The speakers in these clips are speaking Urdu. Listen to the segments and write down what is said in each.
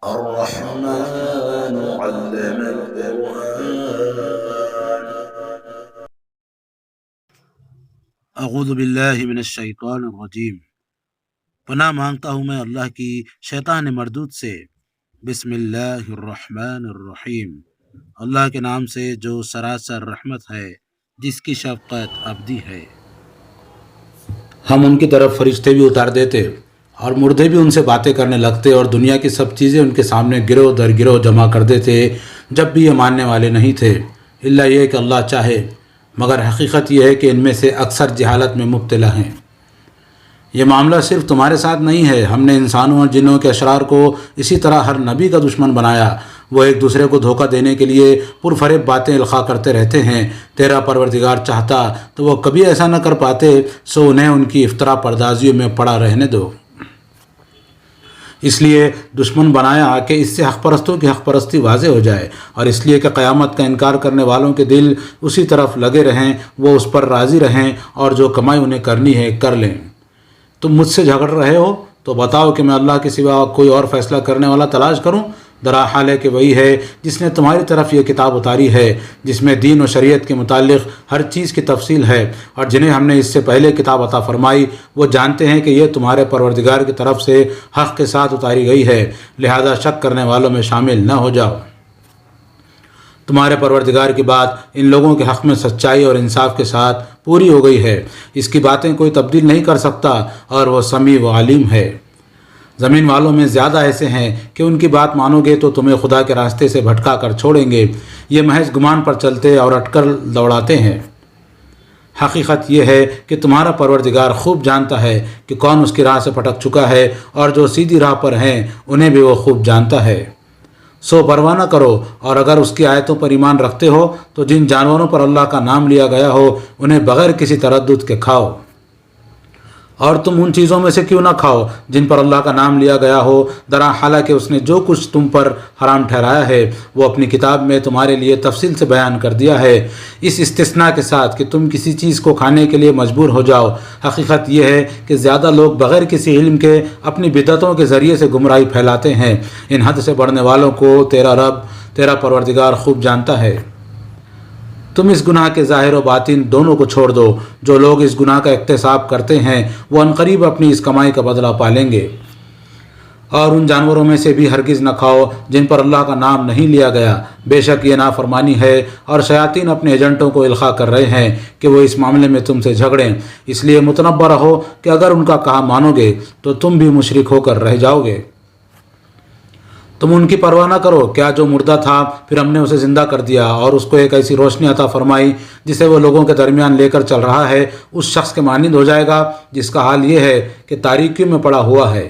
الرحمن علم القرآن. اعوذ باللہ من الشیطان الرجیم. پناہ مانگتا ہوں میں اللہ کی شیطان مردود سے. بسم اللہ الرحمن الرحیم. اللہ کے نام سے جو سراسر رحمت ہے، جس کی شفقت ابدی ہے. ہم ان کی طرف فرشتے بھی اتار دیتے اور مردے بھی ان سے باتیں کرنے لگتے اور دنیا کی سب چیزیں ان کے سامنے گروہ در گروہ جمع کر دیتے جب بھی یہ ماننے والے نہیں تھے، الا یہ کہ اللہ چاہے. مگر حقیقت یہ ہے کہ ان میں سے اکثر جہالت میں مبتلا ہیں. یہ معاملہ صرف تمہارے ساتھ نہیں ہے. ہم نے انسانوں اور جنوں کے اشرار کو اسی طرح ہر نبی کا دشمن بنایا. وہ ایک دوسرے کو دھوکہ دینے کے لیے پرفریب باتیں القاء کرتے رہتے ہیں. تیرا پروردگار چاہتا تو وہ کبھی ایسا نہ کر پاتے، سو انہیں ان کی افطرا پردازیوں میں پڑا رہنے دو. اس لیے دشمن بنایا کہ اس سے حق پرستوں کی حق پرستی واضح ہو جائے، اور اس لیے کہ قیامت کا انکار کرنے والوں کے دل اسی طرف لگے رہیں، وہ اس پر راضی رہیں اور جو کمائی انہیں کرنی ہے کر لیں. تم مجھ سے جھگڑ رہے ہو تو بتاؤ کہ میں اللہ کے سوا کوئی اور فیصلہ کرنے والا تلاش کروں؟ درا حال ہے کہ وہی ہے جس نے تمہاری طرف یہ کتاب اتاری ہے، جس میں دین و شریعت کے متعلق ہر چیز کی تفصیل ہے. اور جنہیں ہم نے اس سے پہلے کتاب عطا فرمائی وہ جانتے ہیں کہ یہ تمہارے پروردگار کی طرف سے حق کے ساتھ اتاری گئی ہے، لہذا شک کرنے والوں میں شامل نہ ہو جاؤ. تمہارے پروردگار کی بات ان لوگوں کے حق میں سچائی اور انصاف کے ساتھ پوری ہو گئی ہے. اس کی باتیں کوئی تبدیل نہیں کر سکتا، اور وہ سمیع و علیم ہے. زمین والوں میں زیادہ ایسے ہیں کہ ان کی بات مانو گے تو تمہیں خدا کے راستے سے بھٹکا کر چھوڑیں گے. یہ محض گمان پر چلتے اور اٹکل دوڑاتے ہیں. حقیقت یہ ہے کہ تمہارا پروردگار خوب جانتا ہے کہ کون اس کی راہ سے پھٹک چکا ہے، اور جو سیدھی راہ پر ہیں انہیں بھی وہ خوب جانتا ہے. سو پرواہ نہ کرو، اور اگر اس کی آیتوں پر ایمان رکھتے ہو تو جن جانوروں پر اللہ کا نام لیا گیا ہو انہیں بغیر کسی تردد کے کھاؤ. اور تم ان چیزوں میں سے کیوں نہ کھاؤ جن پر اللہ کا نام لیا گیا ہو، درا حالانکہ اس نے جو کچھ تم پر حرام ٹھہرایا ہے وہ اپنی کتاب میں تمہارے لیے تفصیل سے بیان کر دیا ہے، اس استثناء کے ساتھ کہ تم کسی چیز کو کھانے کے لیے مجبور ہو جاؤ. حقیقت یہ ہے کہ زیادہ لوگ بغیر کسی علم کے اپنی بدعتوں کے ذریعے سے گمراہی پھیلاتے ہیں. ان حد سے بڑھنے والوں کو تیرا رب، تیرا پروردگار خوب جانتا ہے. تم اس گناہ کے ظاہر و باطن دونوں کو چھوڑ دو. جو لوگ اس گناہ کا اکتساب کرتے ہیں وہ عنقریب اپنی اس کمائی کا بدلہ پالیں گے. اور ان جانوروں میں سے بھی ہرگز نہ کھاؤ جن پر اللہ کا نام نہیں لیا گیا، بے شک یہ نافرمانی ہے، اور شیاطین اپنے ایجنٹوں کو القاء کر رہے ہیں کہ وہ اس معاملے میں تم سے جھگڑیں. اس لیے متنبہ رہو کہ اگر ان کا کہا مانو گے تو تم بھی مشرک ہو کر رہ جاؤ گے. تم ان کی پرواہ نہ کرو. کیا جو مردہ تھا پھر ہم نے اسے زندہ کر دیا اور اس کو ایک ایسی روشنی عطا فرمائی جسے وہ لوگوں کے درمیان لے کر چل رہا ہے، اس شخص کے مانند ہو جائے گا جس کا حال یہ ہے کہ تاریکیوں میں پڑا ہوا ہے،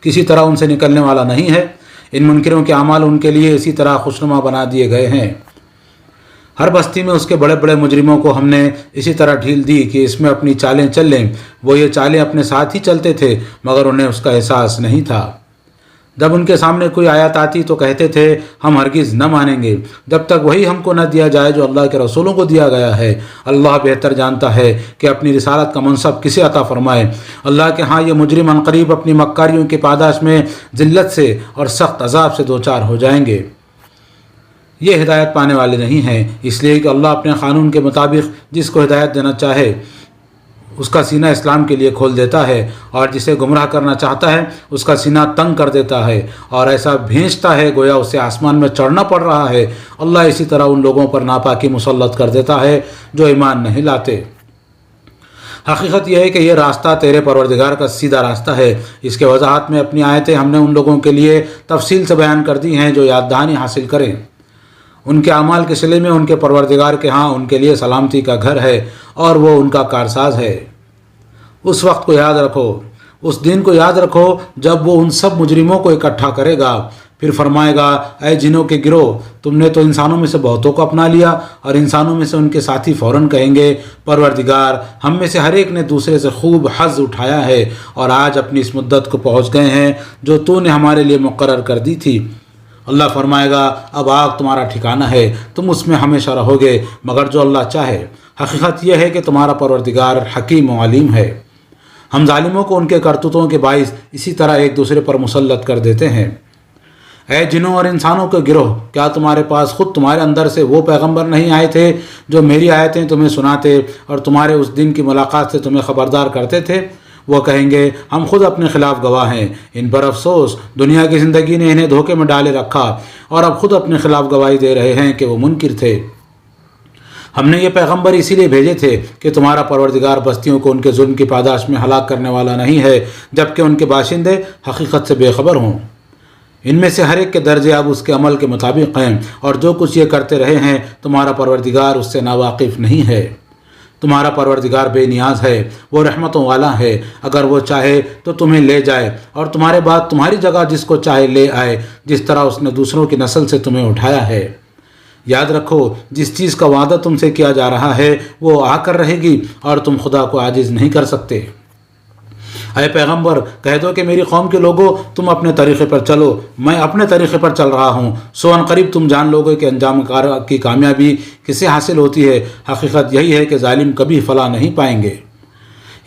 کسی طرح ان سے نکلنے والا نہیں ہے. ان منکروں کے اعمال ان کے لیے اسی طرح خوشنما بنا دیے گئے ہیں. ہر بستی میں اس کے بڑے بڑے مجرموں کو ہم نے اسی طرح ڈھیل دی کہ اس میں اپنی چالیں چل لیں. وہ یہ چالیں اپنے ساتھ ہی چلتے تھے مگر انہیں اس کا احساس نہیں تھا. جب ان کے سامنے کوئی آیت آتی تو کہتے تھے ہم ہرگز نہ مانیں گے جب تک وہی ہم کو نہ دیا جائے جو اللہ کے رسولوں کو دیا گیا ہے. اللہ بہتر جانتا ہے کہ اپنی رسالت کا منصب کسے عطا فرمائے. اللہ کے ہاں یہ مجرم عنقریب اپنی مکاریوں کی پاداش میں ذلت سے اور سخت عذاب سے دوچار ہو جائیں گے. یہ ہدایت پانے والے نہیں ہیں، اس لیے کہ اللہ اپنے قانون کے مطابق جس کو ہدایت دینا چاہے اس کا سینہ اسلام کے لیے کھول دیتا ہے، اور جسے گمراہ کرنا چاہتا ہے اس کا سینہ تنگ کر دیتا ہے اور ایسا بھینچتا ہے گویا اسے آسمان میں چڑھنا پڑ رہا ہے. اللہ اسی طرح ان لوگوں پر ناپاکی مسلط کر دیتا ہے جو ایمان نہیں لاتے. حقیقت یہ ہے کہ یہ راستہ تیرے پروردگار کا سیدھا راستہ ہے. اس کے وضاحت میں اپنی آیتیں ہم نے ان لوگوں کے لیے تفصیل سے بیان کر دی ہیں جو یاد دہانی حاصل کریں. ان کے اعمال کے صلے میں ان کے پروردگار کے ہاں ان کے لیے سلامتی کا گھر ہے اور وہ ان کا کارساز ہے. اس وقت کو یاد رکھو، اس دن کو یاد رکھو جب وہ ان سب مجرموں کو اکٹھا کرے گا، پھر فرمائے گا اے جنوں کے گروہ، تم نے تو انسانوں میں سے بہتوں کو اپنا لیا. اور انسانوں میں سے ان کے ساتھی فوراً کہیں گے پروردگار ہم میں سے ہر ایک نے دوسرے سے خوب حظ اٹھایا ہے اور آج اپنی اس مدت کو پہنچ گئے ہیں جو تو نے ہمارے لیے مقرر کر دی تھی. اللہ فرمائے گا اب آگ تمہارا ٹھکانہ ہے، تم اس میں ہمیشہ رہو گے مگر جو اللہ چاہے. حقیقت یہ ہے کہ تمہارا پروردگار حکیم و علیم ہے. ہم ظالموں کو ان کے کرتوتوں کے باعث اسی طرح ایک دوسرے پر مسلط کر دیتے ہیں. اے جنوں اور انسانوں کے گروہ، کیا تمہارے پاس خود تمہارے اندر سے وہ پیغمبر نہیں آئے تھے جو میری آیتیں تمہیں سناتے اور تمہارے اس دن کی ملاقات سے تمہیں خبردار کرتے تھے؟ وہ کہیں گے ہم خود اپنے خلاف گواہ ہیں، ان پر افسوس، دنیا کی زندگی نے انہیں دھوکے میں ڈالے رکھا اور اب خود اپنے خلاف گواہی دے رہے ہیں کہ وہ منکر تھے۔ ہم نے یہ پیغمبر اسی لیے بھیجے تھے کہ تمہارا پروردگار بستیوں کو ان کے ظلم کی پاداش میں ہلاک کرنے والا نہیں ہے، جبکہ ان کے باشندے حقیقت سے بے خبر ہوں۔ ان میں سے ہر ایک کے درجے اب اس کے عمل کے مطابق ہیں، اور جو کچھ یہ کرتے رہے ہیں تمہارا پروردگار اس سے ناواقف نہیں ہے۔ تمہارا پروردگار بے نیاز ہے، وہ رحمتوں والا ہے، اگر وہ چاہے تو تمہیں لے جائے اور تمہارے بعد تمہاری جگہ جس کو چاہے لے آئے، جس طرح اس نے دوسروں کی نسل سے تمہیں اٹھایا ہے۔ یاد رکھو، جس چیز کا وعدہ تم سے کیا جا رہا ہے وہ آ کر رہے گی اور تم خدا کو عاجز نہیں کر سکتے۔ اے پیغمبر، کہہ دو کہ میری قوم کے لوگوں، تم اپنے طریقے پر چلو، میں اپنے طریقے پر چل رہا ہوں، سو ان قریب تم جان لوگے کہ انجام کار کی کامیابی کسے حاصل ہوتی ہے۔ حقیقت یہی ہے کہ ظالم کبھی فلاح نہیں پائیں گے۔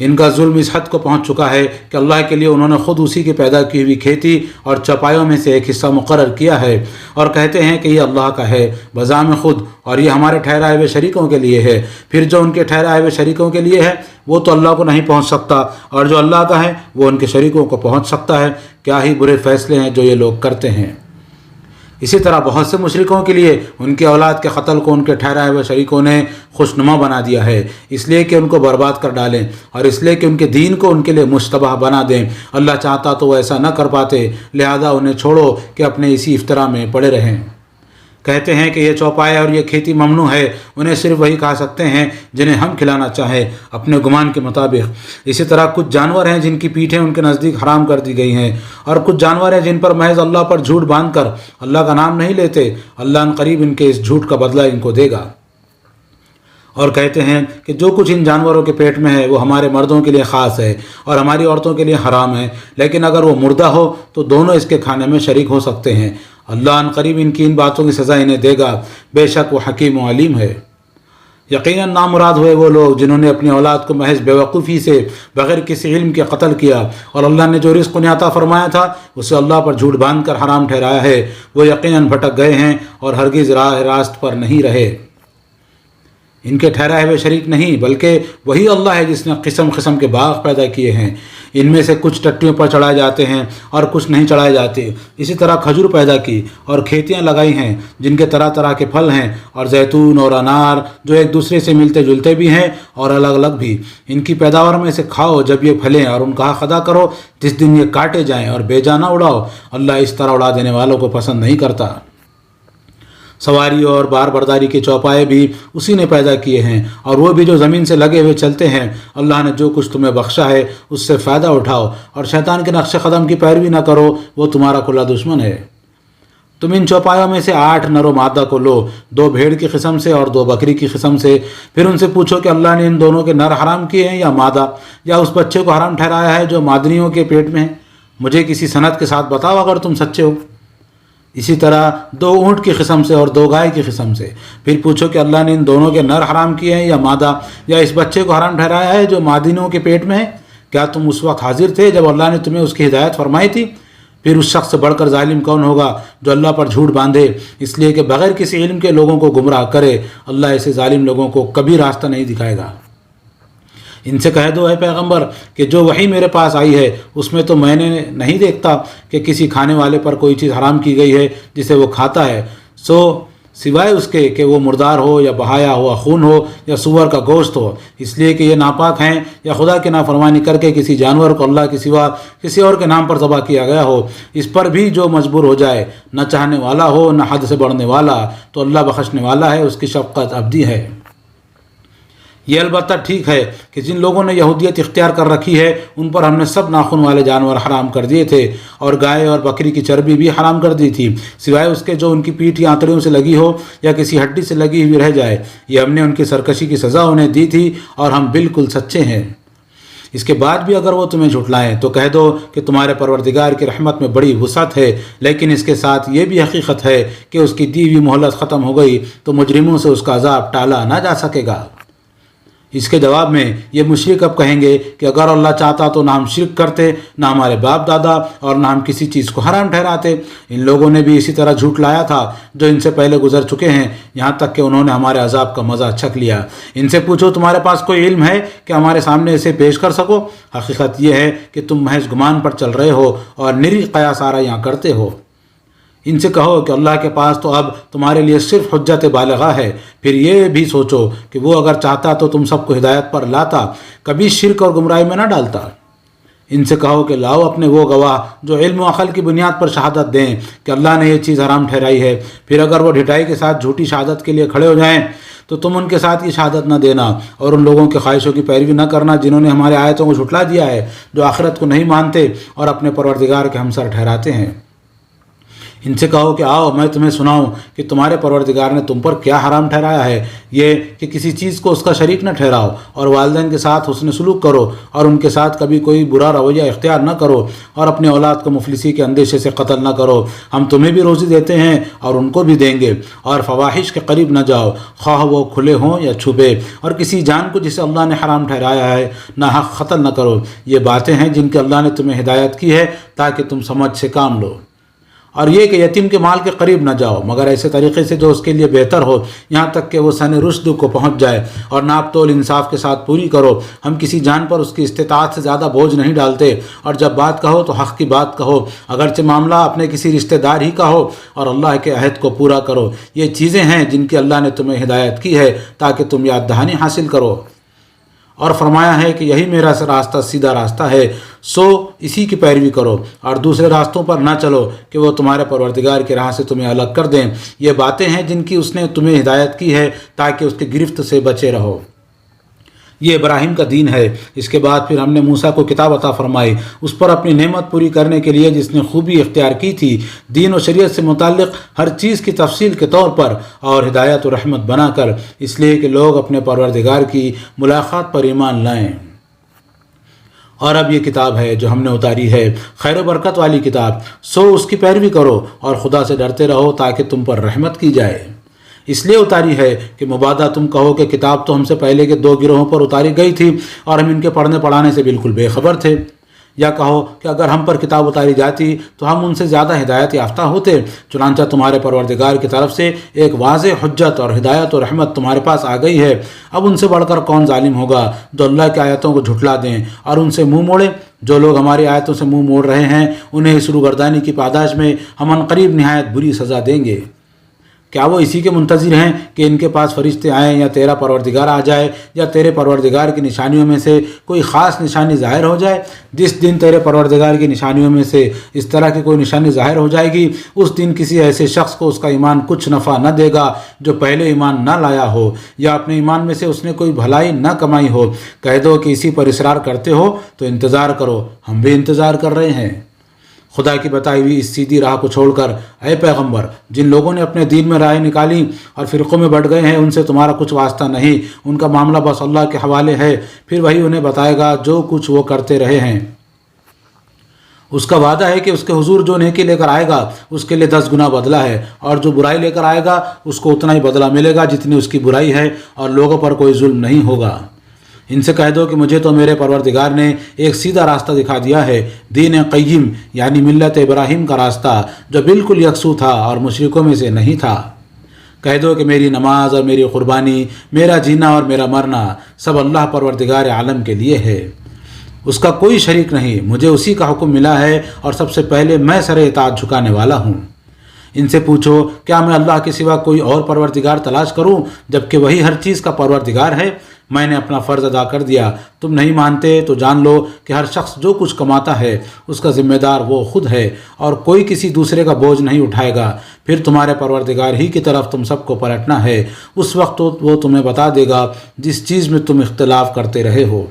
ان کا ظلم اس حد کو پہنچ چکا ہے کہ اللہ کے لیے انہوں نے خود اسی کی پیدا کی ہوئی کھیتی اور چوپایوں میں سے ایک حصہ مقرر کیا ہے، اور کہتے ہیں کہ یہ اللہ کا ہے بذام خود، اور یہ ہمارے ٹھہرائے ہوئے شریکوں کے لیے ہے۔ پھر جو ان کے ٹھہرائے ہوئے شریکوں کے لیے ہے وہ تو اللہ کو نہیں پہنچ سکتا، اور جو اللہ کا ہے وہ ان کے شریکوں کو پہنچ سکتا ہے۔ کیا ہی برے فیصلے ہیں جو یہ لوگ کرتے ہیں۔ اسی طرح بہت سے مشرکوں کے لیے ان کے اولاد کے قتل کو ان کے ٹھہرائے ہوئے شریکوں نے خوشنما بنا دیا ہے، اس لیے کہ ان کو برباد کر ڈالیں، اور اس لیے کہ ان کے دین کو ان کے لیے مشتبہ بنا دیں۔ اللہ چاہتا تو وہ ایسا نہ کر پاتے، لہذا انہیں چھوڑو کہ اپنے اسی افطرا میں پڑے رہیں۔ کہتے ہیں کہ یہ چوپائے اور یہ کھیتی ممنوع ہے، انہیں صرف وہی کھا سکتے ہیں جنہیں ہم کھلانا چاہیں اپنے گمان کے مطابق۔ اسی طرح کچھ جانور ہیں جن کی پیٹھیں ان کے نزدیک حرام کر دی گئی ہیں، اور کچھ جانور ہیں جن پر محض اللہ پر جھوٹ باندھ کر اللہ کا نام نہیں لیتے۔ اللہ ان قریب ان کے اس جھوٹ کا بدلہ ان کو دے گا۔ اور کہتے ہیں کہ جو کچھ ان جانوروں کے پیٹ میں ہے وہ ہمارے مردوں کے لیے خاص ہے اور ہماری عورتوں کے لیے حرام ہے، لیکن اگر وہ مردہ ہو تو دونوں اس کے کھانے میں شریک ہو سکتے ہیں۔ اللہ ان قریب ان کی ان باتوں کی سزا انہیں دے گا، بے شک وہ حکیم و علیم ہے۔ یقیناً نامراد ہوئے وہ لوگ جنہوں نے اپنی اولاد کو محض بیوقوفی سے بغیر کسی علم کے قتل کیا، اور اللہ نے جو رزق انہیں عطا فرمایا تھا اسے اللہ پر جھوٹ باندھ کر حرام ٹھہرایا ہے۔ وہ یقیناً بھٹک گئے ہیں اور ہرگز راہ راست پر نہیں رہے۔ ان کے ٹھہرائے ہوئے شریک نہیں، بلکہ وہی اللہ ہے جس نے قسم قسم کے باغ پیدا کیے ہیں، ان میں سے کچھ ٹٹیوں پر چڑھائے جاتے ہیں اور کچھ نہیں چڑھائے جاتے۔ اسی طرح کھجور پیدا کی اور کھیتیاں لگائی ہیں جن کے طرح طرح کے پھل ہیں، اور زیتون اور انار جو ایک دوسرے سے ملتے جلتے بھی ہیں اور الگ الگ بھی۔ ان کی پیداوار میں سے کھاؤ جب یہ پھلیں، اور ان کا حق ادا کرو جس دن یہ کاٹے جائیں، اور بیجا نہ اڑاؤ، اللہ اس طرح اڑا دینے والوں کو پسند نہیں کرتا۔ سواری اور بار برداری کے چوپائے بھی اسی نے پیدا کیے ہیں، اور وہ بھی جو زمین سے لگے ہوئے چلتے ہیں۔ اللہ نے جو کچھ تمہیں بخشا ہے اس سے فائدہ اٹھاؤ، اور شیطان کے نقش قدم کی پیروی نہ کرو، وہ تمہارا کھلا دشمن ہے۔ تم ان چوپایوں میں سے 8 نر و مادہ کو لو، 2 بھیڑ کی قسم سے اور 2 بکری کی قسم سے، پھر ان سے پوچھو کہ اللہ نے ان دونوں کے نر حرام کیے ہیں یا مادہ، یا اس بچے کو حرام ٹھہرایا ہے جو مادنیوں کے پیٹ میں ہے؟ مجھے کسی سند کے ساتھ بتاؤ اگر تم سچے ہو۔ اسی طرح 2 اونٹ کی قسم سے اور 2 گائے کی قسم سے، پھر پوچھو کہ اللہ نے ان دونوں کے نر حرام کیے ہیں یا مادہ، یا اس بچے کو حرام ٹھہرایا ہے جو مادنیوں کے پیٹ میں ہے؟ کیا تم اس وقت حاضر تھے جب اللہ نے تمہیں اس کی ہدایت فرمائی تھی؟ پھر اس شخص سے بڑھ کر ظالم کون ہوگا جو اللہ پر جھوٹ باندھے اس لیے کہ بغیر کسی علم کے لوگوں کو گمراہ کرے۔ اللہ ایسے ظالم لوگوں کو کبھی راستہ نہیں دکھائے گا۔ ان سے کہہ دو اے پیغمبر کہ جو وحی میرے پاس آئی ہے اس میں تو میں نے نہیں دیکھتا کہ کسی کھانے والے پر کوئی چیز حرام کی گئی ہے جسے وہ کھاتا ہے، سوائے اس کے کہ وہ مردار ہو یا بہایا ہوا خون ہو یا سور کا گوشت ہو، اس لیے کہ یہ ناپاک ہیں، یا خدا کی نافرمانی کر کے کسی جانور کو اللہ کے سوا کسی اور کے نام پر ذبح کیا گیا ہو۔ اس پر بھی جو مجبور ہو جائے، نہ چاہنے والا ہو نہ حد سے بڑھنے والا، تو اللہ بخشنے والا ہے، اس کی شفقت ابدی ہے۔ یہ البتہ ٹھیک ہے کہ جن لوگوں نے یہودیت اختیار کر رکھی ہے ان پر ہم نے سب ناخن والے جانور حرام کر دیے تھے، اور گائے اور بکری کی چربی بھی حرام کر دی تھی، سوائے اس کے جو ان کی پیٹھ یا آنتڑیوں سے لگی ہو یا کسی ہڈی سے لگی ہوئی رہ جائے۔ یہ ہم نے ان کی سرکشی کی سزا انہیں دی تھی، اور ہم بالکل سچے ہیں۔ اس کے بعد بھی اگر وہ تمہیں جھٹلائیں تو کہہ دو کہ تمہارے پروردگار کی رحمت میں بڑی وسعت ہے، لیکن اس کے ساتھ یہ بھی حقیقت ہے کہ اس کی دی ہوئی مہلت ختم ہو گئی تو مجرموں سے اس کا عذاب ٹالا نہ جا سکے گا۔ اس کے جواب میں یہ مشرک اب کہیں گے کہ اگر اللہ چاہتا تو نہ ہم شرک کرتے، نہ ہمارے باپ دادا، اور نہ ہم کسی چیز کو حرام ٹھہراتے۔ ان لوگوں نے بھی اسی طرح جھوٹ لایا تھا جو ان سے پہلے گزر چکے ہیں، یہاں تک کہ انہوں نے ہمارے عذاب کا مزہ چکھ لیا۔ ان سے پوچھو تمہارے پاس کوئی علم ہے کہ ہمارے سامنے اسے پیش کر سکو؟ حقیقت یہ ہے کہ تم محض گمان پر چل رہے ہو اور نری قیاس آرائیاں کرتے ہو۔ ان سے کہو کہ اللہ کے پاس تو اب تمہارے لیے صرف حجت بالغہ ہے، پھر یہ بھی سوچو کہ وہ اگر چاہتا تو تم سب کو ہدایت پر لاتا، کبھی شرک اور گمراہی میں نہ ڈالتا۔ ان سے کہو کہ لاؤ اپنے وہ گواہ جو علم و عقل کی بنیاد پر شہادت دیں کہ اللہ نے یہ چیز حرام ٹھہرائی ہے، پھر اگر وہ ڈھٹائی کے ساتھ جھوٹی شہادت کے لیے کھڑے ہو جائیں تو تم ان کے ساتھ یہ شہادت نہ دینا اور ان لوگوں کی خواہشوں کی پیروی نہ کرنا جنہوں نے ہمارے آیتوں کو جھٹلا دیا ہے، جو آخرت کو نہیں مانتے اور اپنے پروردگار کے ہمسر ٹھہراتے ہیں۔ ان سے کہو کہ آؤ میں تمہیں سناؤں کہ تمہارے پروردگار نے تم پر کیا حرام ٹھہرایا ہے، یہ کہ کسی چیز کو اس کا شریک نہ ٹھہراؤ، اور والدین کے ساتھ حسن سلوک کرو، اور ان کے ساتھ کبھی کوئی برا رویہ اختیار نہ کرو، اور اپنے اولاد کو مفلسی کے اندیشے سے قتل نہ کرو۔ ہم تمہیں بھی روزی دیتے ہیں اور ان کو بھی دیں گے، اور فواحش کے قریب نہ جاؤ، خواہ وہ کھلے ہوں یا چھپے، اور کسی جان کو جسے اللہ نے حرام ٹھہرایا ہے نہ حق قتل نہ کرو۔ یہ باتیں ہیں جن کے اللہ نے تمہیں ہدایت کی ہے تاکہ تم سمجھ سے کام لو۔ اور یہ کہ یتیم کے مال کے قریب نہ جاؤ مگر ایسے طریقے سے جو اس کے لیے بہتر ہو، یہاں تک کہ وہ سن رشد کو پہنچ جائے، اور ناپ تول انصاف کے ساتھ پوری کرو۔ ہم کسی جان پر اس کی استطاعت سے زیادہ بوجھ نہیں ڈالتے، اور جب بات کہو تو حق کی بات کہو، اگرچہ معاملہ اپنے کسی رشتہ دار ہی کا ہو، اور اللہ کے عہد کو پورا کرو۔ یہ چیزیں ہیں جن کی اللہ نے تمہیں ہدایت کی ہے تاکہ تم یاد دہانی حاصل کرو۔ اور فرمایا ہے کہ یہی میرا راستہ سیدھا راستہ ہے، سو اسی کی پیروی کرو، اور دوسرے راستوں پر نہ چلو کہ وہ تمہارے پروردگار کی راہ سے تمہیں الگ کر دیں۔ یہ باتیں ہیں جن کی اس نے تمہیں ہدایت کی ہے تاکہ اس کی گرفت سے بچے رہو۔ یہ ابراہیم کا دین ہے۔ اس کے بعد پھر ہم نے موسیٰ کو کتاب عطا فرمائی، اس پر اپنی نعمت پوری کرنے کے لیے جس نے خوبی اختیار کی تھی، دین و شریعت سے متعلق ہر چیز کی تفصیل کے طور پر، اور ہدایت و رحمت بنا کر، اس لیے کہ لوگ اپنے پروردگار کی ملاقات پر ایمان لائیں۔ اور اب یہ کتاب ہے جو ہم نے اتاری ہے، خیر و برکت والی کتاب، سو اس کی پیروی کرو اور خدا سے ڈرتے رہو تاکہ تم پر رحمت کی جائے۔ اس لیے اتاری ہے کہ مبادہ تم کہو کہ کتاب تو ہم سے پہلے کے 2 گروہوں پر اتاری گئی تھی اور ہم ان کے پڑھنے پڑھانے سے بالکل بے خبر تھے، یا کہو کہ اگر ہم پر کتاب اتاری جاتی تو ہم ان سے زیادہ ہدایت یافتہ ہوتے۔ چنانچہ تمہارے پروردگار کی طرف سے ایک واضح حجت اور ہدایت و رحمت تمہارے پاس آ گئی ہے، اب ان سے بڑھ کر کون ظالم ہوگا جو اللہ کی آیتوں کو جھٹلا دیں اور ان سے منہ موڑیں۔ جو لوگ ہماری آیتوں سے منہ موڑ رہے ہیں انہیں اس روگردانی کی پاداش میں ہم عنقریب نہایت بری سزا دیں گے۔ کیا وہ اسی کے منتظر ہیں کہ ان کے پاس فرشتے آئیں یا تیرا پروردگار آ جائے یا تیرے پروردگار کی نشانیوں میں سے کوئی خاص نشانی ظاہر ہو جائے؟ جس دن تیرے پروردگار کی نشانیوں میں سے اس طرح کی کوئی نشانی ظاہر ہو جائے گی، اس دن کسی ایسے شخص کو اس کا ایمان کچھ نفع نہ دے گا جو پہلے ایمان نہ لایا ہو یا اپنے ایمان میں سے اس نے کوئی بھلائی نہ کمائی ہو۔ کہہ دو کہ اسی پر اصرار کرتے ہو تو انتظار کرو، ہم بھی انتظار کر رہے ہیں۔ خدا کی بتائی ہوئی اس سیدھی راہ کو چھوڑ کر اے پیغمبر، جن لوگوں نے اپنے دین میں رائے نکالی اور فرقوں میں بٹ گئے ہیں، ان سے تمہارا کچھ واسطہ نہیں، ان کا معاملہ بس اللہ کے حوالے ہے، پھر وہی انہیں بتائے گا جو کچھ وہ کرتے رہے ہیں۔ اس کا وعدہ ہے کہ اس کے حضور جو نیکی لے کر آئے گا اس کے لیے 10 گنا بدلہ ہے، اور جو برائی لے کر آئے گا اس کو اتنا ہی بدلہ ملے گا جتنی اس کی برائی ہے، اور لوگوں پر کوئی ظلم نہیں ہوگا۔ ان سے کہہ دو کہ مجھے تو میرے پروردگار نے ایک سیدھا راستہ دکھا دیا ہے، دین قیم یعنی ملت ابراہیم کا راستہ جو بالکل یکسو تھا اور مشرکوں میں سے نہیں تھا۔ کہہ دو کہ میری نماز اور میری قربانی، میرا جینا اور میرا مرنا سب اللہ پروردگار عالم کے لیے ہے، اس کا کوئی شریک نہیں، مجھے اسی کا حکم ملا ہے اور سب سے پہلے میں سر اطاعت جھکانے والا ہوں۔ ان سے پوچھو کیا میں اللہ کے سوا کوئی اور پروردگار تلاش کروں جبکہ وہی ہر چیز کا پروردگار ہے؟ میں نے اپنا فرض ادا کر دیا، تم نہیں مانتے تو جان لو کہ ہر شخص جو کچھ کماتا ہے اس کا ذمہ دار وہ خود ہے، اور کوئی کسی دوسرے کا بوجھ نہیں اٹھائے گا۔ پھر تمہارے پروردگار ہی کی طرف تم سب کو پلٹنا ہے، اس وقت وہ تمہیں بتا دے گا جس چیز میں تم اختلاف کرتے رہے ہو۔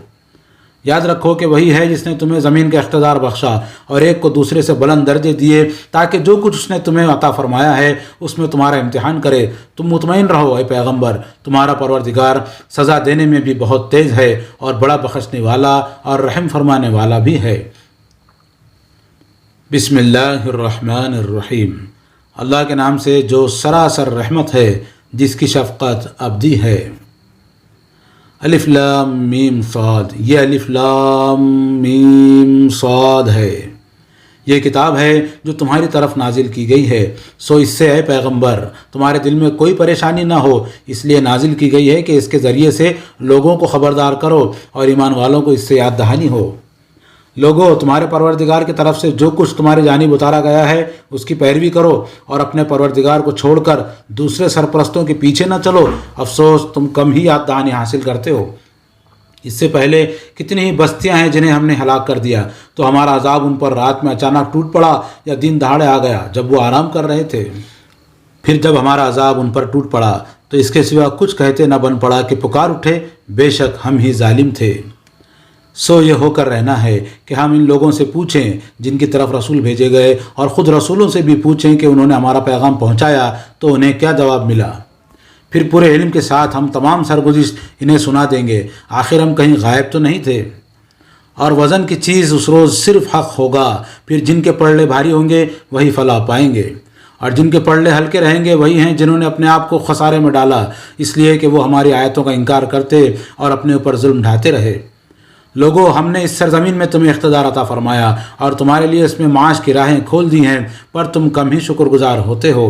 یاد رکھو کہ وہی ہے جس نے تمہیں زمین کا اقتدار بخشا اور ایک کو دوسرے سے بلند درجے دیے تاکہ جو کچھ اس نے تمہیں عطا فرمایا ہے اس میں تمہارا امتحان کرے۔ تم مطمئن رہو اے پیغمبر، تمہارا پروردگار سزا دینے میں بھی بہت تیز ہے اور بڑا بخشنے والا اور رحم فرمانے والا بھی ہے۔ بسم اللہ الرحمن الرحیم، اللہ کے نام سے جو سراسر رحمت ہے، جس کی شفقت ابدی ہے۔ الف لام میم صاد، یہ الف لام میم صاد ہے، یہ کتاب ہے جو تمہاری طرف نازل کی گئی ہے، سو اس سے اے پیغمبر تمہارے دل میں کوئی پریشانی نہ ہو، اس لیے نازل کی گئی ہے کہ اس کے ذریعے سے لوگوں کو خبردار کرو اور ایمان والوں کو اس سے یاد دہانی ہو۔ لوگو تمہارے پروردگار کی طرف سے جو کچھ تمہاری جانب اتارا گیا ہے اس کی پیروی کرو اور اپنے پروردگار کو چھوڑ کر دوسرے سرپرستوں کے پیچھے نہ چلو، افسوس تم کم ہی یاد دہانی حاصل کرتے ہو۔ اس سے پہلے کتنی ہی بستیاں ہیں جنہیں ہم نے ہلاک کر دیا تو ہمارا عذاب ان پر رات میں اچانک ٹوٹ پڑا یا دن دہاڑے آ گیا جب وہ آرام کر رہے تھے، پھر جب ہمارا عذاب ان پر ٹوٹ پڑا تو اس کے سوا کچھ کہتے نہ بن پڑا کہ پکار اٹھے بے شک ہم ہی ظالم تھے۔ سو یہ ہو کر رہنا ہے کہ ہم ان لوگوں سے پوچھیں جن کی طرف رسول بھیجے گئے، اور خود رسولوں سے بھی پوچھیں کہ انہوں نے ہمارا پیغام پہنچایا تو انہیں کیا جواب ملا۔ پھر پورے علم کے ساتھ ہم تمام سرگزشت انہیں سنا دیں گے، آخر ہم کہیں غائب تو نہیں تھے۔ اور وزن کی چیز اس روز صرف حق ہوگا، پھر جن کے پلڑے بھاری ہوں گے وہی فلاح پائیں گے، اور جن کے پلڑے ہلکے رہیں گے وہی ہیں جنہوں نے اپنے آپ کو خسارے میں ڈالا اس لیے کہ وہ ہماری آیتوں کا انکار کرتے اور اپنے اوپر ظلم ڈھاتے رہے۔ لوگو ہم نے اس سرزمین میں تمہیں اقتدار عطا فرمایا اور تمہارے لیے اس میں معاش کی راہیں کھول دی ہیں، پر تم کم ہی شکر گزار ہوتے ہو۔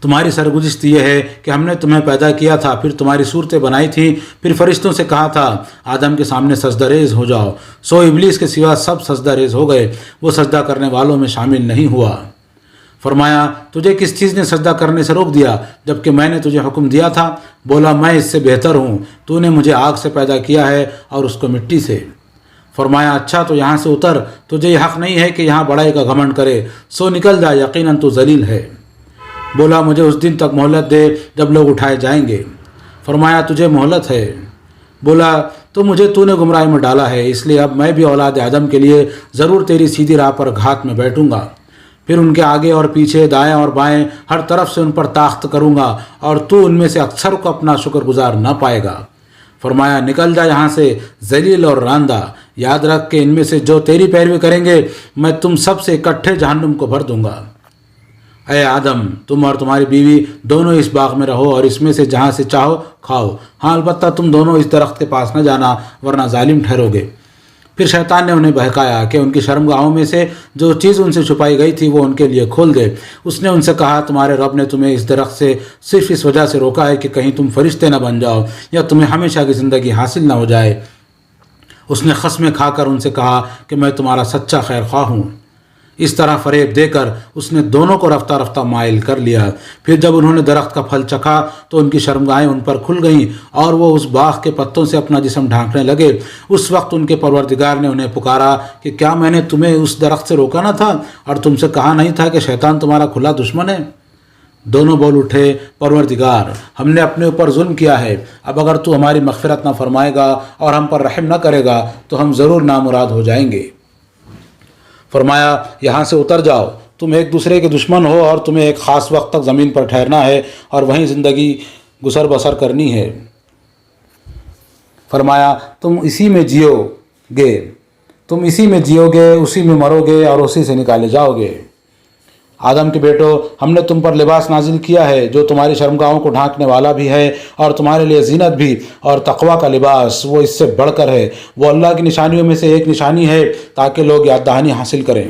تمہاری سرگزشت یہ ہے کہ ہم نے تمہیں پیدا کیا تھا، پھر تمہاری صورتیں بنائی تھیں، پھر فرشتوں سے کہا تھا آدم کے سامنے سجدہ ریز ہو جاؤ، سو ابلیس کے سوا سب سجدہ ریز ہو گئے، وہ سجدہ کرنے والوں میں شامل نہیں ہوا۔ فرمایا تجھے کس چیز نے سجدہ کرنے سے روک دیا جبکہ میں نے تجھے حکم دیا تھا؟ بولا میں اس سے بہتر ہوں، تو نے مجھے آگ سے پیدا کیا ہے اور اس کو مٹی سے۔ فرمایا اچھا تو یہاں سے اتر، تجھے یہ حق نہیں ہے کہ یہاں بڑائی کا گھمنڈ کرے، سو نکل جا، یقیناً تو ذلیل ہے۔ بولا مجھے اس دن تک مہلت دے جب لوگ اٹھائے جائیں گے۔ فرمایا تجھے مہلت ہے۔ بولا تو مجھے تو نے گمراہی میں ڈالا ہے، اس لیے اب میں بھی اولاد آدم کے لیے ضرور تیری سیدھی راہ پر گھات میں بیٹھوں گا، پھر ان کے آگے اور پیچھے، دائیں اور بائیں، ہر طرف سے ان پر تاخت کروں گا، اور تو ان میں سے اکثر کو اپنا شکر گزار نہ پائے گا۔ فرمایا نکل جا یہاں سے ذلیل اور راندہ، یاد رکھ کہ ان میں سے جو تیری پیروی کریں گے میں تم سب سے اکٹھے جہنم کو بھر دوں گا۔ اے آدم تم اور تمہاری بیوی دونوں اس باغ میں رہو اور اس میں سے جہاں سے چاہو کھاؤ، ہاں البتہ تم دونوں اس درخت کے پاس نہ جانا ورنہ ظالم ٹھہرو گے۔ پھر شیطان نے انہیں بہکایا کہ ان کی شرمگاہوں میں سے جو چیز ان سے چھپائی گئی تھی وہ ان کے لیے کھول دے۔ اس نے ان سے کہا تمہارے رب نے تمہیں اس درخت سے صرف اس وجہ سے روکا ہے کہ کہیں تم فرشتے نہ بن جاؤ یا تمہیں ہمیشہ کی زندگی حاصل نہ ہو جائے۔ اس نے قسمیں کھا کر ان سے کہا کہ میں تمہارا سچا خیر خواہ ہوں۔ اس طرح فریب دے کر اس نے دونوں کو رفتہ رفتہ مائل کر لیا۔ پھر جب انہوں نے درخت کا پھل چکھا تو ان کی شرمگاہیں ان پر کھل گئیں اور وہ اس باغ کے پتوں سے اپنا جسم ڈھانکنے لگے۔ اس وقت ان کے پروردگار نے انہیں پکارا کہ کیا میں نے تمہیں اس درخت سے روکا نہ تھا اور تم سے کہا نہیں تھا کہ شیطان تمہارا کھلا دشمن ہے؟ دونوں بول اٹھے پروردگار ہم نے اپنے اوپر ظلم کیا ہے، اب اگر تو ہماری مغفرت نہ فرمائے گا اور ہم پر رحم نہ کرے گا تو ہم ضرور نامراد ہو جائیں گے۔ فرمایا یہاں سے اتر جاؤ، تم ایک دوسرے کے دشمن ہو اور تمہیں ایک خاص وقت تک زمین پر ٹھہرنا ہے اور وہیں زندگی گزر بسر کرنی ہے۔ فرمایا تم اسی میں جیو گے، اسی میں مرو گے اور اسی سے نکالے جاؤ گے۔ آدم کے بیٹو ہم نے تم پر لباس نازل کیا ہے جو تمہاری شرمگاہوں کو ڈھانکنے والا بھی ہے اور تمہارے لیے زینت بھی، اور تقویٰ کا لباس وہ اس سے بڑھ کر ہے، وہ اللہ کی نشانیوں میں سے ایک نشانی ہے تاکہ لوگ یاد دہانی حاصل کریں۔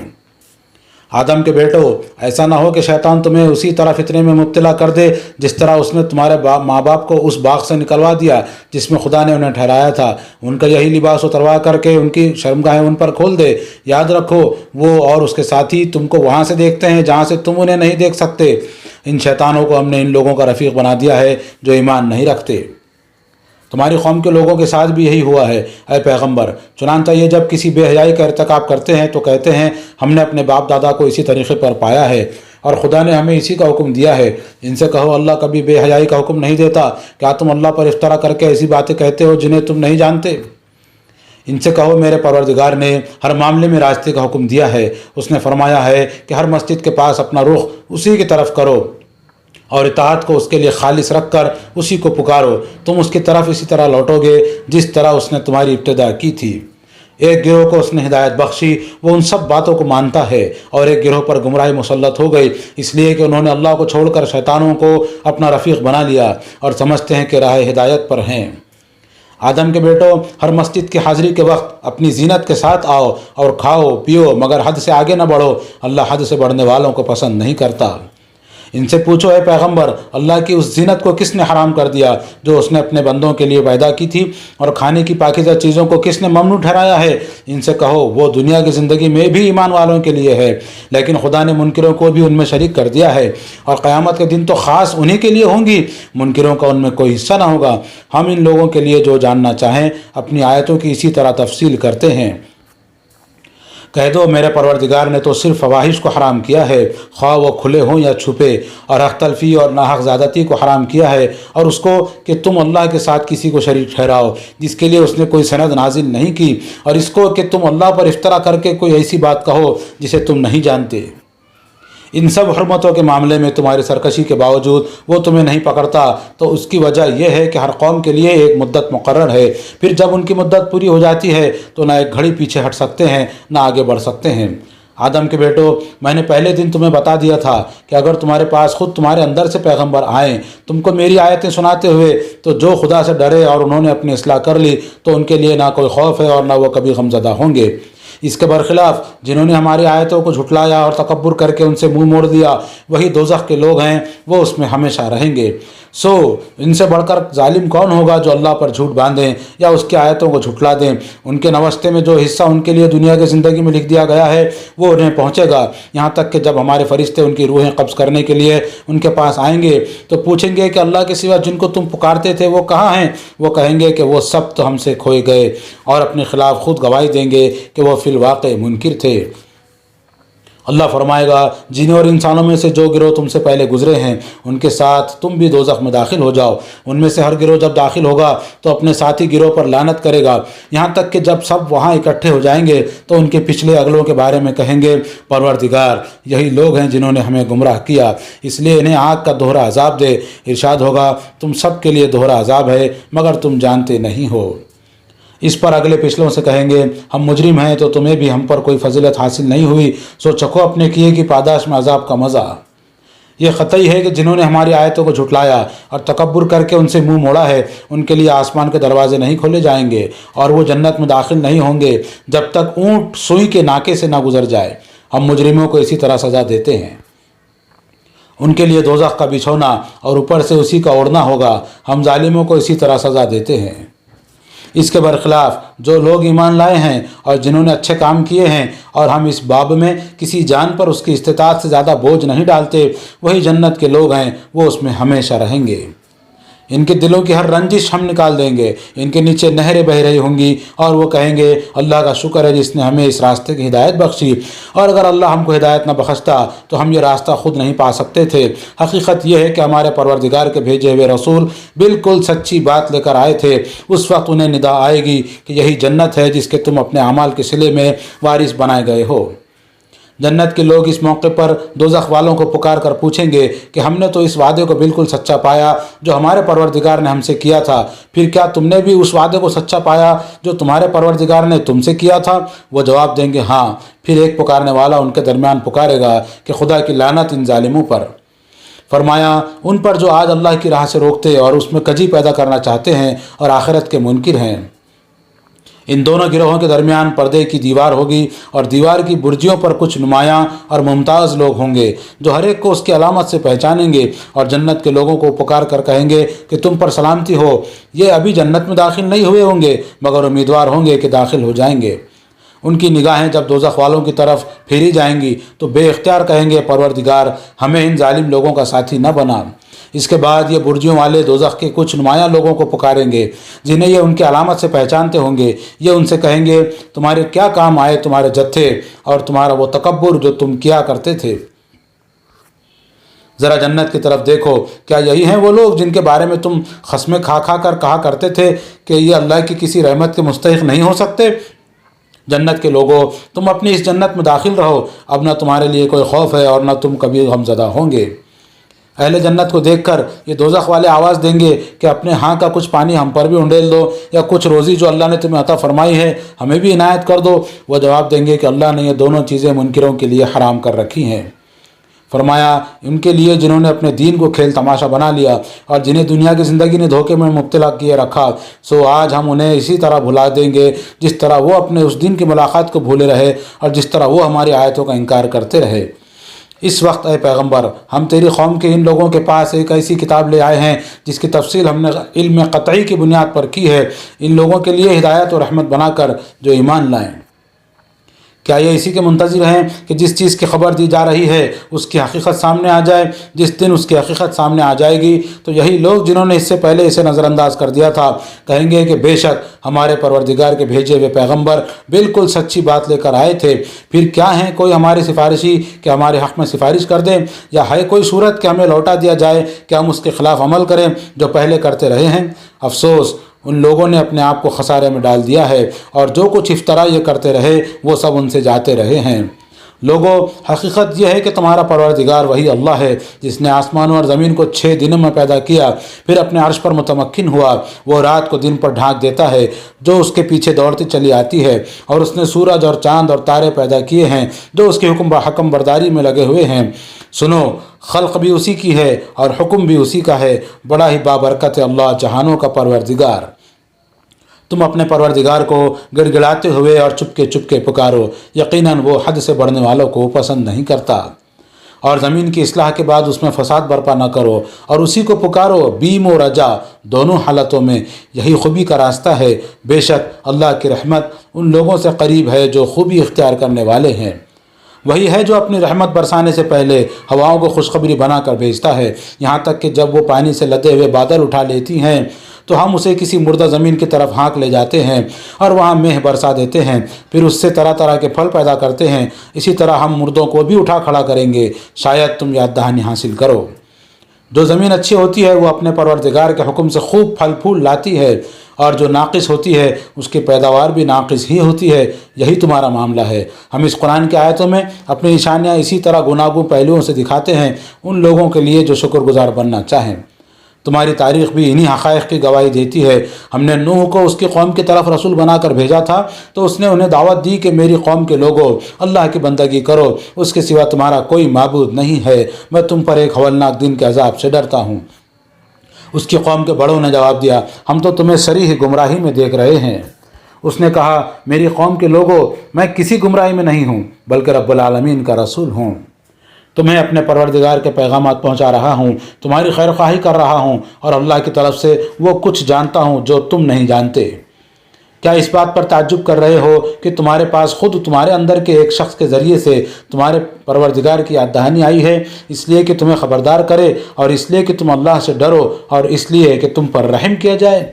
آدم کے بیٹو ایسا نہ ہو کہ شیطان تمہیں اسی طرح فتنے میں مبتلا کر دے جس طرح اس نے تمہارے ماں باپ کو اس باغ سے نکلوا دیا جس میں خدا نے انہیں ٹھہرایا تھا، ان کا یہی لباس اتروا کر کے ان کی شرمگاہیں ان پر کھول دے۔ یاد رکھو وہ اور اس کے ساتھی تم کو وہاں سے دیکھتے ہیں جہاں سے تم انہیں نہیں دیکھ سکتے۔ ان شیطانوں کو ہم نے ان لوگوں کا رفیق بنا دیا ہے جو ایمان نہیں رکھتے۔ تمہاری قوم کے لوگوں کے ساتھ بھی یہی ہوا ہے اے پیغمبر، چنانچہ یہ جب کسی بے حیائی کا ارتکاب کرتے ہیں تو کہتے ہیں ہم نے اپنے باپ دادا کو اسی طریقے پر پایا ہے اور خدا نے ہمیں اسی کا حکم دیا ہے۔ ان سے کہو اللہ کبھی بے حیائی کا حکم نہیں دیتا، کیا تم اللہ پر افطرا کر کے ایسی باتیں کہتے ہو جنہیں تم نہیں جانتے؟ ان سے کہو میرے پروردگار نے ہر معاملے میں راستے کا حکم دیا ہے، اس نے فرمایا ہے کہ ہر مسجد کے پاس اپنا رخ اسی کی طرف کرو اور اطاعت کو اس کے لیے خالص رکھ کر اسی کو پکارو، تم اس کی طرف اسی طرح لوٹو گے جس طرح اس نے تمہاری ابتدا کی تھی۔ ایک گروہ کو اس نے ہدایت بخشی، وہ ان سب باتوں کو مانتا ہے، اور ایک گروہ پر گمراہی مسلط ہو گئی اس لیے کہ انہوں نے اللہ کو چھوڑ کر شیطانوں کو اپنا رفیق بنا لیا اور سمجھتے ہیں کہ راہ ہدایت پر ہیں۔ آدم کے بیٹو، ہر مسجد کی حاضری کے وقت اپنی زینت کے ساتھ آؤ اور کھاؤ پیو، مگر حد سے آگے نہ بڑھو، اللہ حد سے بڑھنے والوں کو پسند نہیں کرتا۔ ان سے پوچھو اے پیغمبر، اللہ کی اس زینت کو کس نے حرام کر دیا جو اس نے اپنے بندوں کے لیے پیدا کی تھی، اور کھانے کی پاکیزہ چیزوں کو کس نے ممنوع ٹھہرایا ہے؟ ان سے کہو وہ دنیا کی زندگی میں بھی ایمان والوں کے لیے ہے، لیکن خدا نے منکروں کو بھی ان میں شریک کر دیا ہے، اور قیامت کے دن تو خاص انہی کے لیے ہوں گی، منکروں کا ان میں کوئی حصہ نہ ہوگا۔ ہم ان لوگوں کے لیے جو جاننا چاہیں اپنی آیتوں کی اسی طرح تفصیل کرتے ہیں۔ کہہ دو میرے پروردگار نے تو صرف فواحش کو حرام کیا ہے، خواہ وہ کھلے ہوں یا چھپے، اور حق تلفی اور ناحق زیادتی کو حرام کیا ہے، اور اس کو کہ تم اللہ کے ساتھ کسی کو شریک ٹھہراؤ جس کے لیے اس نے کوئی سند نازل نہیں کی، اور اس کو کہ تم اللہ پر افطرا کر کے کوئی ایسی بات کہو جسے تم نہیں جانتے۔ ان سب حرمتوں کے معاملے میں تمہاری سرکشی کے باوجود وہ تمہیں نہیں پکڑتا، تو اس کی وجہ یہ ہے کہ ہر قوم کے لیے ایک مدت مقرر ہے، پھر جب ان کی مدت پوری ہو جاتی ہے تو نہ ایک گھڑی پیچھے ہٹ سکتے ہیں نہ آگے بڑھ سکتے ہیں۔ آدم کے بیٹو، میں نے پہلے دن تمہیں بتا دیا تھا کہ اگر تمہارے پاس خود تمہارے اندر سے پیغمبر آئیں تم کو میری آیتیں سناتے ہوئے، تو جو خدا سے ڈرے اور انہوں نے اپنی اصلاح کر لی تو ان کے لیے نہ کوئی خوف ہے اور نہ وہ کبھی غمزدہ ہوں گے۔ اس کے برخلاف جنہوں نے ہماری آیتوں کو جھٹلایا اور تکبر کر کے ان سے منہ موڑ دیا، وہی دوزخ کے لوگ ہیں، وہ اس میں ہمیشہ رہیں گے۔ سو ان سے بڑھ کر ظالم کون ہوگا جو اللہ پر جھوٹ باندھیں یا اس کی آیتوں کو جھٹلا دیں؟ ان کے نوشتے میں جو حصہ ان کے لیے دنیا کی زندگی میں لکھ دیا گیا ہے وہ انہیں پہنچے گا، یہاں تک کہ جب ہمارے فرشتے ان کی روحیں قبض کرنے کے لیے ان کے پاس آئیں گے تو پوچھیں گے کہ اللہ کے سوا جن کو تم پکارتے تھے وہ کہاں ہیں؟ وہ کہیں گے کہ وہ سب تو ہم سے کھوئے گئے، اور اپنے خلاف خود گواہی دیں گے کہ وہ فی الواقع منکر تھے۔ اللہ فرمائے گا جنوں اور انسانوں میں سے جو گروہ تم سے پہلے گزرے ہیں ان کے ساتھ تم بھی دوزخ میں داخل ہو جاؤ۔ ان میں سے ہر گروہ جب داخل ہوگا تو اپنے ساتھی گروہ پر لعنت کرے گا، یہاں تک کہ جب سب وہاں اکٹھے ہو جائیں گے تو ان کے پچھلے اگلوں کے بارے میں کہیں گے پروردگار یہی لوگ ہیں جنہوں نے ہمیں گمراہ کیا، اس لیے انہیں آگ کا دوہرا عذاب دے۔ ارشاد ہوگا تم سب کے لیے دوہرا عذاب ہے مگر تم جانتے نہیں ہو۔ اس پر اگلے پچھلوں سے کہیں گے ہم مجرم ہیں تو تمہیں بھی ہم پر کوئی فضیلت حاصل نہیں ہوئی، سو چکھو اپنے کیے کی پاداش میں عذاب کا مزہ۔ یہ قطعی ہے کہ جنہوں نے ہماری آیتوں کو جھٹلایا اور تکبر کر کے ان سے منہ موڑا ہے ان کے لیے آسمان کے دروازے نہیں کھولے جائیں گے اور وہ جنت میں داخل نہیں ہوں گے جب تک اونٹ سوئی کے ناکے سے نہ گزر جائے۔ ہم مجرموں کو اسی طرح سزا دیتے ہیں۔ ان کے لیے دوزخ کا بچھونا اور اوپر سے اسی کا اوڑھنا ہوگا، ہم ظالموں کو اسی طرح سزا دیتے ہیں۔ اس کے برخلاف جو لوگ ایمان لائے ہیں اور جنہوں نے اچھے کام کیے ہیں اور ہم اس باب میں کسی جان پر اس کی استطاعت سے زیادہ بوجھ نہیں ڈالتے، وہی جنت کے لوگ ہیں، وہ اس میں ہمیشہ رہیں گے۔ ان کے دلوں کی ہر رنجش ہم نکال دیں گے، ان کے نیچے نہریں بہہ رہی ہوں گی اور وہ کہیں گے اللہ کا شکر ہے جس نے ہمیں اس راستے کی ہدایت بخشی، اور اگر اللہ ہم کو ہدایت نہ بخشتا تو ہم یہ راستہ خود نہیں پا سکتے تھے۔ حقیقت یہ ہے کہ ہمارے پروردگار کے بھیجے ہوئے رسول بالکل سچی بات لے کر آئے تھے۔ اس وقت انہیں ندا آئے گی کہ یہی جنت ہے جس کے تم اپنے اعمال کے صلے میں وارث بنائے گئے ہو۔ جنت کے لوگ اس موقع پر دوزخ والوں کو پکار کر پوچھیں گے کہ ہم نے تو اس وعدے کو بالکل سچا پایا جو ہمارے پروردگار نے ہم سے کیا تھا، پھر کیا تم نے بھی اس وعدے کو سچا پایا جو تمہارے پروردگار نے تم سے کیا تھا؟ وہ جواب دیں گے ہاں۔ پھر ایک پکارنے والا ان کے درمیان پکارے گا کہ خدا کی لعنت ان ظالموں پر۔ فرمایا ان پر جو آج اللہ کی راہ سے روکتے اور اس میں کجی پیدا کرنا چاہتے ہیں اور آخرت کے منکر ہیں۔ ان دونوں گروہوں کے درمیان پردے کی دیوار ہوگی اور دیوار کی برجیوں پر کچھ نمایاں اور ممتاز لوگ ہوں گے جو ہر ایک کو اس کی علامت سے پہچانیں گے اور جنت کے لوگوں کو پکار کر کہیں گے کہ تم پر سلامتی ہو۔ یہ ابھی جنت میں داخل نہیں ہوئے ہوں گے مگر امیدوار ہوں گے کہ داخل ہو جائیں گے۔ ان کی نگاہیں جب دوزخ والوں کی طرف پھیری جائیں گی تو بے اختیار کہیں گے پروردگار ہمیں ان ظالم لوگوں کا ساتھی نہ بنا۔ اس کے بعد یہ برجیوں والے دوزخ کے کچھ نمایاں لوگوں کو پکاریں گے جنہیں یہ ان کی علامت سے پہچانتے ہوں گے۔ یہ ان سے کہیں گے تمہارے کیا کام آئے تمہارے جتھے اور تمہارا وہ تکبر جو تم کیا کرتے تھے؟ ذرا جنت کی طرف دیکھو، کیا یہی ہیں وہ لوگ جن کے بارے میں تم قسمیں کھا کھا کر کہا کرتے تھے کہ یہ اللہ کی کسی رحمت کے مستحق نہیں ہو سکتے؟ جنت کے لوگوں تم اپنی اس جنت میں داخل رہو، اب نہ تمہارے لیے کوئی خوف ہے اور نہ تم کبھی غمزدہ ہوں گے۔ اہل جنت کو دیکھ کر یہ دوزخ والے آواز دیں گے کہ اپنے ہاں کا کچھ پانی ہم پر بھی انڈیل دو، یا کچھ روزی جو اللہ نے تمہیں عطا فرمائی ہے ہمیں بھی عنایت کر دو۔ وہ جواب دیں گے کہ اللہ نے یہ دونوں چیزیں منکروں کے لیے حرام کر رکھی ہیں۔ فرمایا ان کے لیے جنہوں نے اپنے دین کو کھیل تماشا بنا لیا اور جنہیں دنیا کی زندگی نے دھوکے میں مبتلا کیے رکھا، سو آج ہم انہیں اسی طرح بھلا دیں گے جس طرح وہ اپنے اس دن کی ملاقات کو بھولے رہے اور جس طرح وہ ہماری آیتوں کا انکار کرتے رہے۔ اس وقت اے پیغمبر ہم تیری قوم کے ان لوگوں کے پاس ایک ایسی کتاب لے آئے ہیں جس کی تفصیل ہم نے علم قطعی کی بنیاد پر کی ہے، ان لوگوں کے لیے ہدایت و رحمت بنا کر جو ایمان لائیں۔ کیا یہ اسی کے منتظر ہیں کہ جس چیز کی خبر دی جا رہی ہے اس کی حقیقت سامنے آ جائے؟ جس دن اس کی حقیقت سامنے آ جائے گی تو یہی لوگ جنہوں نے اس سے پہلے اسے نظر انداز کر دیا تھا کہیں گے کہ بے شک ہمارے پروردگار کے بھیجے ہوئے پیغمبر بالکل سچی بات لے کر آئے تھے، پھر کیا ہے کوئی ہماری سفارشی کہ ہمارے حق میں سفارش کر دیں، یا ہے کوئی صورت کہ ہمیں لوٹا دیا جائے کہ ہم اس کے خلاف عمل کریں جو پہلے کرتے رہے ہیں؟ افسوس ان لوگوں نے اپنے آپ کو خسارے میں ڈال دیا ہے، اور جو کچھ افطرا یہ کرتے رہے وہ سب ان سے جاتے رہے ہیں۔ لوگوں، حقیقت یہ ہے کہ تمہارا پروردگار وہی اللہ ہے جس نے آسمانوں اور زمین کو 6 دنوں میں پیدا کیا، پھر اپنے عرش پر متمکن ہوا۔ وہ رات کو دن پر ڈھانک دیتا ہے جو اس کے پیچھے دوڑتی چلی آتی ہے، اور اس نے سورج اور چاند اور تارے پیدا کیے ہیں جو اس کے حکم برداری میں لگے ہوئے ہیں۔ سنو، خلق بھی اسی کی ہے اور حکم بھی اسی کا ہے، بڑا ہی بابرکت ہے اللہ جہانوں کا پروردگار۔ تم اپنے پروردگار کو گڑ گڑاتے ہوئے اور چپکے چپکے پکارو، یقیناً وہ حد سے بڑھنے والوں کو پسند نہیں کرتا۔ اور زمین کی اصلاح کے بعد اس میں فساد برپا نہ کرو، اور اسی کو پکارو بیم و رجا دونوں حالتوں میں، یہی خوبی کا راستہ ہے۔ بے شک اللہ کی رحمت ان لوگوں سے قریب ہے جو خوبی اختیار کرنے والے ہیں۔ وہی ہے جو اپنی رحمت برسانے سے پہلے ہواؤں کو خوشخبری بنا کر بھیجتا ہے، یہاں تک کہ جب وہ پانی سے لدے ہوئے بادل اٹھا لیتی ہیں تو ہم اسے کسی مردہ زمین کی طرف ہانک لے جاتے ہیں اور وہاں مہ برسا دیتے ہیں، پھر اس سے طرح طرح کے پھل پیدا کرتے ہیں۔ اسی طرح ہم مردوں کو بھی اٹھا کھڑا کریں گے، شاید تم یاد دہانی حاصل کرو۔ جو زمین اچھی ہوتی ہے وہ اپنے پروردگار کے حکم سے خوب پھل پھول لاتی ہے، اور جو ناقص ہوتی ہے اس کی پیداوار بھی ناقص ہی ہوتی ہے۔ یہی تمہارا معاملہ ہے۔ ہم اس قرآن کی آیتوں میں اپنی نشانیاں اسی طرح گوناگوں پہلوؤں سے دکھاتے ہیں ان لوگوں کے لیے جو شکر گزار بننا چاہیں۔ تمہاری تاریخ بھی انہی حقائق کی گواہی دیتی ہے۔ ہم نے نوح کو اس کی قوم کی طرف رسول بنا کر بھیجا تھا تو اس نے انہیں دعوت دی کہ میری قوم کے لوگوں، اللہ کی بندگی کرو، اس کے سوا تمہارا کوئی معبود نہیں ہے، میں تم پر ایک ہولناک دن کے عذاب سے ڈرتا ہوں۔ اس کی قوم کے بڑوں نے جواب دیا، ہم تو تمہیں صریح گمراہی میں دیکھ رہے ہیں۔ اس نے کہا، میری قوم کے لوگوں، میں کسی گمراہی میں نہیں ہوں بلکہ رب العالمین کا رسول ہوں۔ تمہیں اپنے پروردگار کے پیغامات پہنچا رہا ہوں، تمہاری خیر خواہی کر رہا ہوں، اور اللہ کی طرف سے وہ کچھ جانتا ہوں جو تم نہیں جانتے۔ کیا اس بات پر تعجب کر رہے ہو کہ تمہارے پاس خود تمہارے اندر کے ایک شخص کے ذریعے سے تمہارے پروردگار کی یاد دہانی آئی ہے، اس لیے کہ تمہیں خبردار کرے، اور اس لیے کہ تم اللہ سے ڈرو، اور اس لیے کہ تم پر رحم کیا جائے؟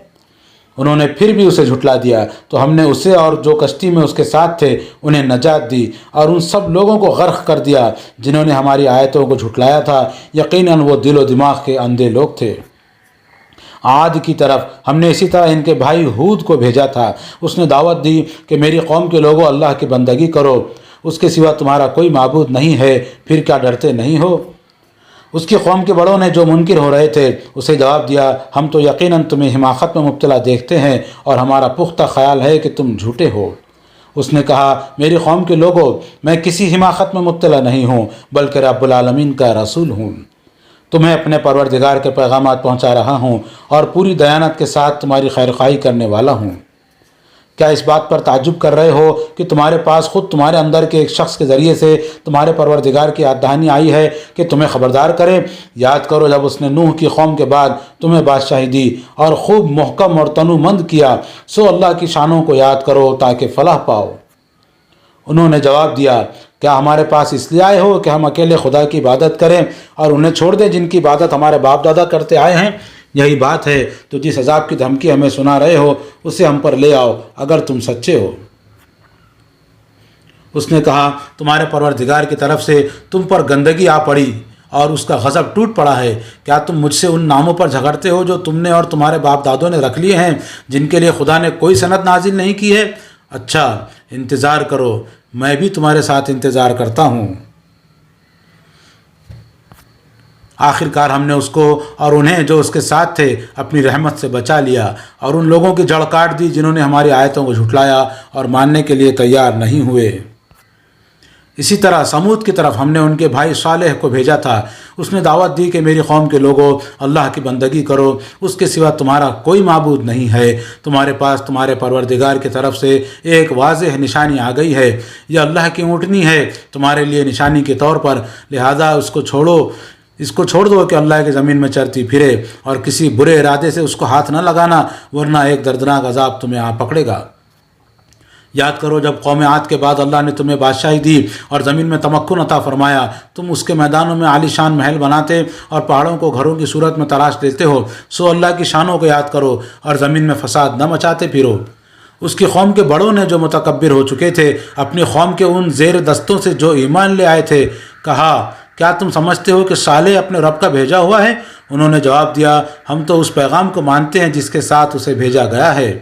انہوں نے پھر بھی اسے جھٹلا دیا تو ہم نے اسے اور جو کشتی میں اس کے ساتھ تھے انہیں نجات دی، اور ان سب لوگوں کو غرق کر دیا جنہوں نے ہماری آیتوں کو جھٹلایا تھا۔ یقیناً وہ دل و دماغ کے اندھے لوگ تھے۔ عاد کی طرف ہم نے اسی طرح ان کے بھائی ہود کو بھیجا تھا۔ اس نے دعوت دی کہ میری قوم کے لوگوں، اللہ کی بندگی کرو، اس کے سوا تمہارا کوئی معبود نہیں ہے، پھر کیا ڈرتے نہیں ہو؟ اس کی قوم کے بڑوں نے جو منکر ہو رہے تھے اسے جواب دیا، ہم تو یقیناً تمہیں حماقت میں مبتلا دیکھتے ہیں اور ہمارا پختہ خیال ہے کہ تم جھوٹے ہو۔ اس نے کہا، میری قوم کے لوگوں، میں کسی حماقت میں مبتلا نہیں ہوں بلکہ رب العالمین کا رسول ہوں۔ تمہیں اپنے پروردگار کے پیغامات پہنچا رہا ہوں اور پوری دیانت کے ساتھ تمہاری خیر خواہی کرنے والا ہوں۔ کیا اس بات پر تعجب کر رہے ہو کہ تمہارے پاس خود تمہارے اندر کے ایک شخص کے ذریعے سے تمہارے پروردگار کی یاد دہانی آئی ہے کہ تمہیں خبردار کرے؟ یاد کرو جب اس نے نوح کی قوم کے بعد تمہیں بادشاہی دی اور خوب محکم اور تنو مند کیا، سو اللہ کی شانوں کو یاد کرو تاکہ فلاح پاؤ۔ انہوں نے جواب دیا، کیا ہمارے پاس اس لیے آئے ہو کہ ہم اکیلے خدا کی عبادت کریں اور انہیں چھوڑ دیں جن کی عبادت ہمارے باپ دادا کرتے آئے ہیں؟ یہی بات ہے تو جس عذاب کی دھمکی ہمیں سنا رہے ہو اسے ہم پر لے آؤ اگر تم سچے ہو۔ اس نے کہا، تمہارے پروردگار کی طرف سے تم پر گندگی آ پڑی اور اس کا غضب ٹوٹ پڑا ہے۔ کیا تم مجھ سے ان ناموں پر جھگڑتے ہو جو تم نے اور تمہارے باپ دادوں نے رکھ لیے ہیں، جن کے لیے خدا نے کوئی سند نازل نہیں کی ہے؟ اچھا، انتظار کرو، میں بھی تمہارے ساتھ انتظار کرتا ہوں۔ آخر کار ہم نے اس کو اور انہیں جو اس کے ساتھ تھے اپنی رحمت سے بچا لیا، اور ان لوگوں کی جڑ کاٹ دی جنہوں نے ہماری آیتوں کو جھٹلایا اور ماننے کے لیے تیار نہیں ہوئے۔ اسی طرح سمود کی طرف ہم نے ان کے بھائی صالح کو بھیجا تھا. اس نے دعوت دی کہ میری قوم کے لوگوں، اللہ کی بندگی کرو، اس کے سوا تمہارا کوئی معبود نہیں ہے. تمہارے پاس تمہارے پروردگار کی طرف سے ایک واضح نشانی آ گئی ہے. یہ اللہ کی اونٹنی ہے تمہارے لیے نشانی کے طور پر، لہذا اس کو چھوڑ دو کہ اللہ کی زمین میں چرتی پھرے، اور کسی برے ارادے سے اس کو ہاتھ نہ لگانا، ورنہ ایک دردناک عذاب تمہیں آ پکڑے گا. یاد کرو جب قوم عاد کے بعد اللہ نے تمہیں بادشاہی دی اور زمین میں تمکن عطا فرمایا، تم اس کے میدانوں میں عالی شان محل بناتے اور پہاڑوں کو گھروں کی صورت میں تراش لیتے ہو. سو اللہ کی شانوں کو یاد کرو اور زمین میں فساد نہ مچاتے پھرو. اس کی قوم کے بڑوں نے جو متکبر ہو چکے تھے اپنی قوم کے ان زیر دستوں سے جو ایمان لے آئے تھے، کہا کیا تم سمجھتے ہو کہ صالح اپنے رب کا بھیجا ہوا ہے؟ انہوں نے جواب دیا ہم تو اس پیغام کو مانتے ہیں جس کے ساتھ اسے بھیجا گیا ہے.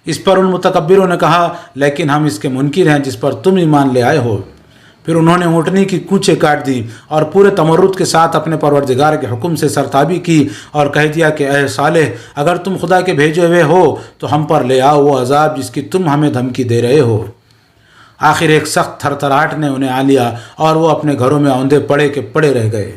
اس پر ان متکبروں نے کہا لیکن ہم اس کے منکر ہیں جس پر تم ایمان لے آئے ہو. پھر انہوں نے اونٹنی کی کونچیں کاٹ دی اور پورے تمرد کے ساتھ اپنے پروردگار کے حکم سے سرتابی کی اور کہہ دیا کہ اے صالح، اگر تم خدا کے بھیجے ہوئے ہو تو ہم پر لے آؤ وہ عذاب جس کی تم ہمیں دھمکی دے رہے ہو. آخر ایک سخت تھرتھراہٹ نے انہیں آ لیا اور وہ اپنے گھروں میں اوندے پڑے کے پڑے رہ گئے.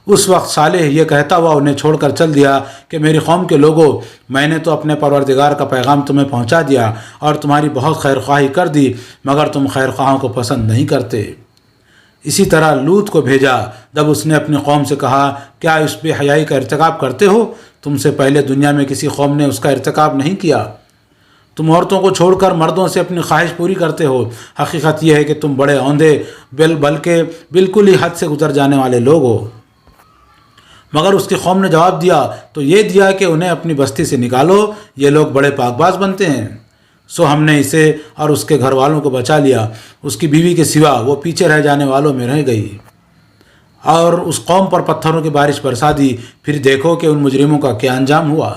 اس وقت صالح یہ کہتا ہوا انہیں چھوڑ کر چل دیا کہ میری قوم کے لوگوں، میں نے تو اپنے پروردگار کا پیغام تمہیں پہنچا دیا اور تمہاری بہت خیرخواہی کر دی، مگر تم خیرخواہوں کو پسند نہیں کرتے. اسی طرح لوط کو بھیجا جب اس نے اپنی قوم سے کہا کیا اس بے حیائی کا ارتکاب کرتے ہو؟ تم سے پہلے دنیا میں کسی قوم نے اس کا ارتکاب نہیں کیا. تم عورتوں کو چھوڑ کر مردوں سے اپنی خواہش پوری کرتے ہو. حقیقت یہ ہے کہ تم بڑے اوندے بلکہ بالکل ہی حد سے گزر جانے والے لوگ ہو. مگر اس کی قوم نے جواب دیا تو یہ دیا کہ انہیں اپنی بستی سے نکالو، یہ لوگ بڑے پاک باز بنتے ہیں. سو ہم نے اسے اور اس کے گھر والوں کو بچا لیا، اس کی بیوی کے سوا وہ پیچھے رہ جانے والوں میں رہ گئی. اور اس قوم پر پتھروں کی بارش برسا دی. پھر دیکھو کہ ان مجرموں کا کیا انجام ہوا.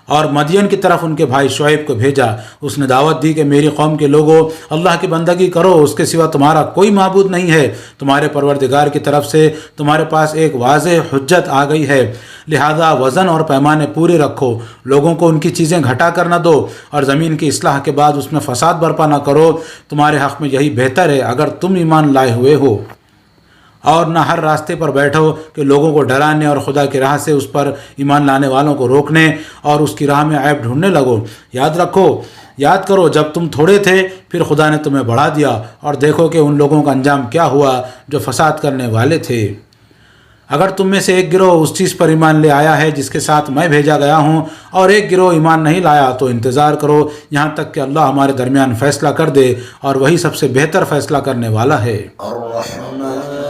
اور مدین کی طرف ان کے بھائی شعیب کو بھیجا. اس نے دعوت دی کہ میری قوم کے لوگوں، اللہ کی بندگی کرو، اس کے سوا تمہارا کوئی معبود نہیں ہے. تمہارے پروردگار کی طرف سے تمہارے پاس ایک واضح حجت آ گئی ہے، لہذا وزن اور پیمانے پورے رکھو، لوگوں کو ان کی چیزیں گھٹا کر نہ دو، اور زمین کی اصلاح کے بعد اس میں فساد برپا نہ کرو. تمہارے حق میں یہی بہتر ہے اگر تم ایمان لائے ہوئے ہو. اور نہ ہر راستے پر بیٹھو کہ لوگوں کو ڈرانے اور خدا کی راہ سے اس پر ایمان لانے والوں کو روکنے اور اس کی راہ میں عیب ڈھونڈنے لگو. یاد کرو جب تم تھوڑے تھے پھر خدا نے تمہیں بڑھا دیا، اور دیکھو کہ ان لوگوں کا انجام کیا ہوا جو فساد کرنے والے تھے. اگر تم میں سے ایک گروہ اس چیز پر ایمان لے آیا ہے جس کے ساتھ میں بھیجا گیا ہوں، اور ایک گروہ ایمان نہیں لایا، تو انتظار کرو یہاں تک کہ اللہ ہمارے درمیان فیصلہ کر دے، اور وہی سب سے بہتر فیصلہ کرنے والا ہے. الرحمن